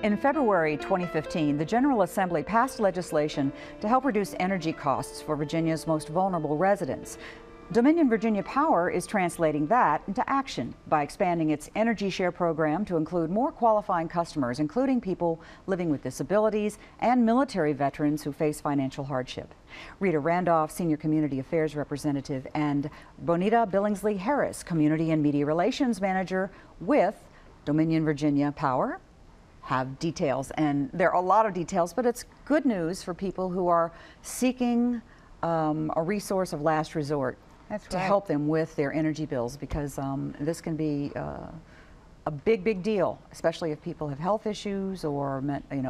In February 2015, the General Assembly passed legislation to help reduce energy costs for Virginia's most vulnerable residents. Dominion Virginia Power is translating that into action by expanding its Energy Share program to include more qualifying customers, including people living with disabilities and military veterans who face financial hardship. Rita Randolph, Senior Community Affairs Representative, and Bonita Billingsley Harris, Community and Media Relations Manager with Dominion Virginia Power, have details. And there are a lot of details, but it's good news for people who are seeking a resource of last resort. That's right. To help them with their energy bills, because this can be a big deal, especially if people have health issues or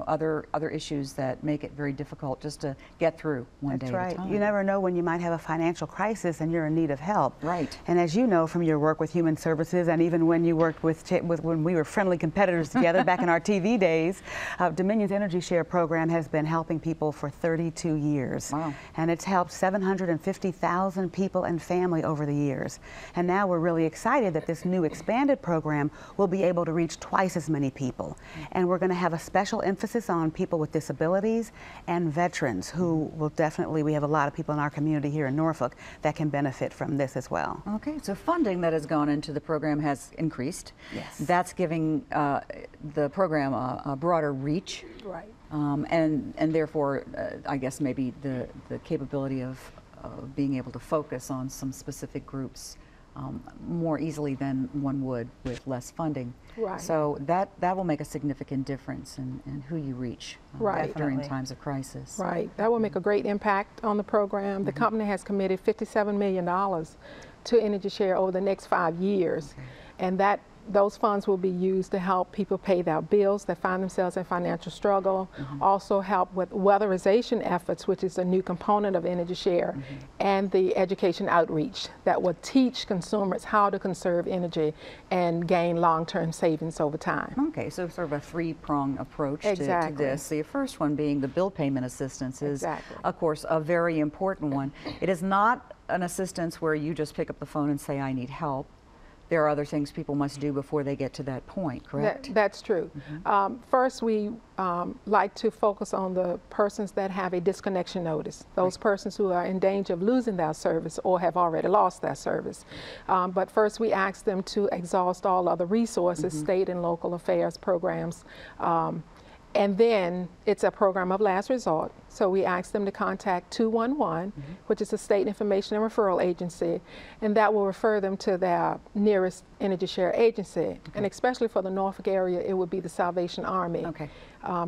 other issues that make it very difficult just to get through one day at a time. You never know when you might have a financial crisis and you're in need of help. Right. And as you know from your work with Human Services, and even when you worked with when we were friendly competitors together back in our TV days, Dominion's Energy Share program has been helping people for 32 years. Wow. And it's helped 750,000 people and family over the years. And now we're really excited that this new expanded program will be able to reach twice as many people. And we're going to have a special emphasis on people with disabilities and veterans who will definitely, we have a lot of people in our community here in Norfolk that can benefit from this as well. Okay, so funding that has gone into the program has increased. Yes. That's giving the program a broader reach. Right. And therefore, I guess maybe the capability of being able to focus on some specific groups more easily than one would with less funding. Right. So that will make a significant difference in who you reach Right. during times of crisis. Right. That will make a great impact on the program. The company has committed $57 million to Energy Share over the next 5 years. Okay. And those funds will be used to help people pay their bills that find themselves in financial struggle, also help with weatherization efforts, which is a new component of Energy Share, and the education outreach that will teach consumers how to conserve energy and gain long-term savings over time. Okay, so sort of a three-pronged approach to this. The first one being the bill payment assistance is, of course, a very important one. It is not an assistance where you just pick up the phone and say, I need help. There are other things people must do before they get to that point, correct? That's true. First, we like to focus on the persons that have a disconnection notice, those persons who are in danger of losing their service or have already lost their service. But first, we ask them to exhaust all other resources, state and local affairs programs. And then it's a program of last resort. So we ask them to contact 211, which is the State Information and Referral Agency, and that will refer them to their nearest Energy Share agency. And especially for the Norfolk area, it would be the Salvation Army.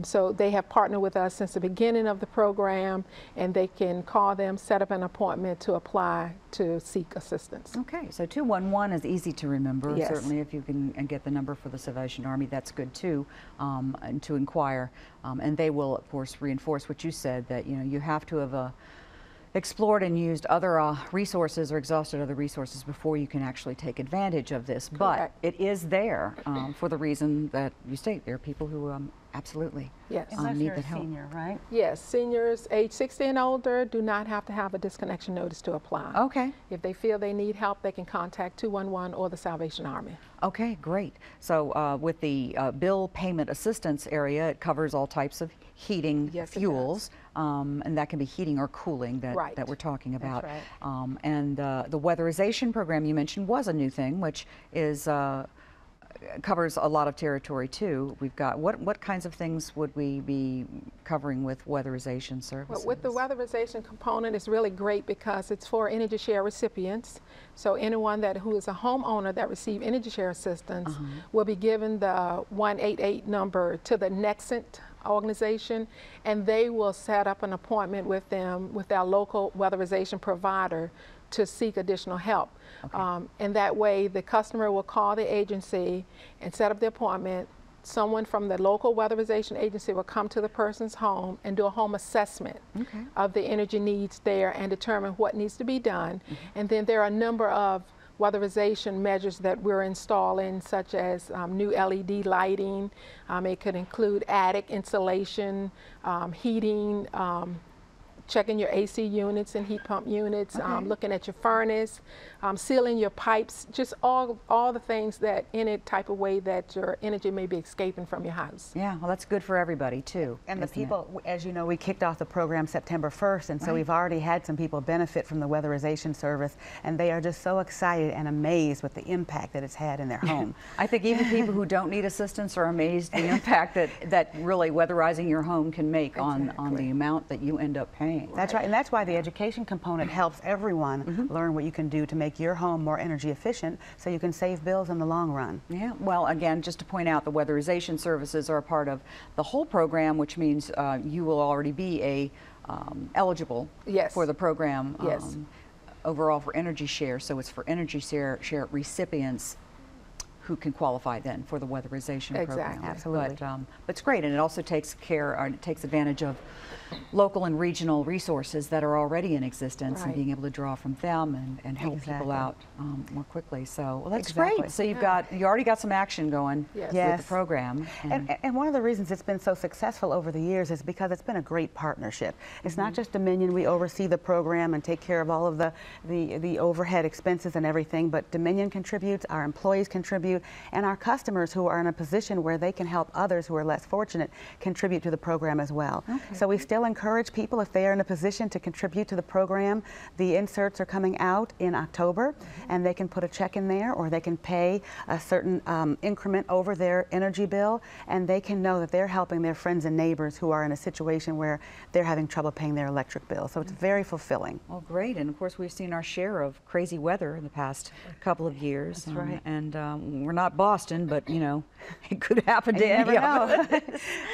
So they have partnered with us since the beginning of the program, and they can call them, set up an appointment to apply to seek assistance. Okay, so 211 is easy to remember. Yes. Certainly if you can get the number for the Salvation Army, that's good too, and to inquire. And they will, of course, reinforce what you said, that you have to have explored and used other resources or exhausted other resources before you can actually take advantage of this. Correct. But it is there for the reason that you state. There are people who absolutely Unless need you're the a help. senior, right? Yes, seniors age 60 and older do not have to have a disconnection notice to apply. Okay. If they feel they need help, they can contact 211 or the Salvation Army. Okay, great. So with the bill payment assistance area, it covers all types of heating fuels, and that can be heating or cooling that we're talking about. That's right. And the weatherization program you mentioned was a new thing, which is covers a lot of territory too. We've got, what kinds of things would we be covering with weatherization services? Well, with the weatherization component, it's really great because it's for Energy Share recipients. So anyone who is a homeowner that receives Energy Share assistance will be given the 188 number to the Nexent organization, and they will set up an appointment with them, with their local weatherization provider, to seek additional help. And that way the customer will call the agency and set up the appointment. Someone from the local weatherization agency will come to the person's home and do a home assessment of the energy needs there and determine what needs to be done. And then there are a number of weatherization measures that we're installing, such as new LED lighting. It could include attic insulation, heating, checking your AC units and heat pump units, looking at your furnace, sealing your pipes, just all the things that any type of way that your energy may be escaping from your house. Yeah, well, that's good for everybody too. And the people, as you know, we kicked off the program September 1st, and so we've already had some people benefit from the weatherization service, and they are just so excited and amazed with the impact that it's had in their home. I think even people who don't need assistance are amazed the impact that really weatherizing your home can make on the amount that you end up paying. That's right, and that's why the education component helps everyone learn what you can do to make your home more energy efficient so you can save bills in the long run. Yeah, well, again, just to point out, the weatherization services are a part of the whole program, which means you will already be eligible for the program overall for Energy Share. So it's for Energy Share recipients who can qualify then for the weatherization program. Absolutely. But it's great, and it also takes advantage of local and regional resources that are already in existence and being able to draw from them and help people out more quickly. So well, that's great. So you already got some action going with the program. And one of the reasons it's been so successful over the years is because it's been a great partnership. It's not just Dominion. We oversee the program and take care of all of the overhead expenses and everything, but Dominion contributes, our employees contribute, and our customers who are in a position where they can help others who are less fortunate contribute to the program as well. So we still encourage people, if they are in a position to contribute to the program, the inserts are coming out in October, and they can put a check in there, or they can pay a certain increment over their energy bill, and they can know that they're helping their friends and neighbors who are in a situation where they're having trouble paying their electric bill. So it's very fulfilling. Well, great. And of course, we've seen our share of crazy weather in the past couple of years. That's right. And we're not Boston, but you know, it could happen to any of us.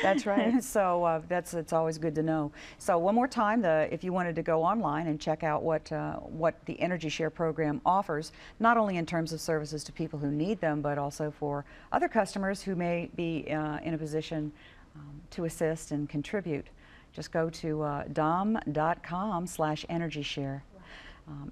That's right. So it's always good to know. So one more time, if you wanted to go online and check out what the Energy Share program offers, not only in terms of services to people who need them, but also for other customers who may be in a position to assist and contribute, just go to dom.com/EnergyShare.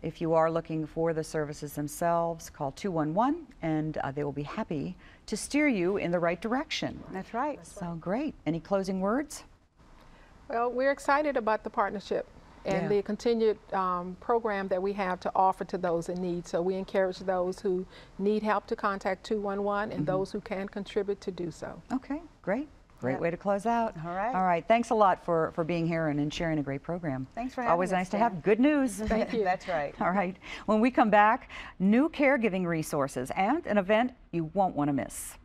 If you are looking for the services themselves, call 211 and they will be happy to steer you in the right direction. That's right. So great. Any closing words? Well, we're excited about the partnership and the continued program that we have to offer to those in need. So we encourage those who need help to contact 211 and those who can contribute to do so. Okay, great. Great way to close out. All right. All right. Thanks a lot for being here and sharing a great program. Thanks for having us. Always nice to have good news. Thank you. That's right. All right. When we come back, new caregiving resources and an event you won't want to miss.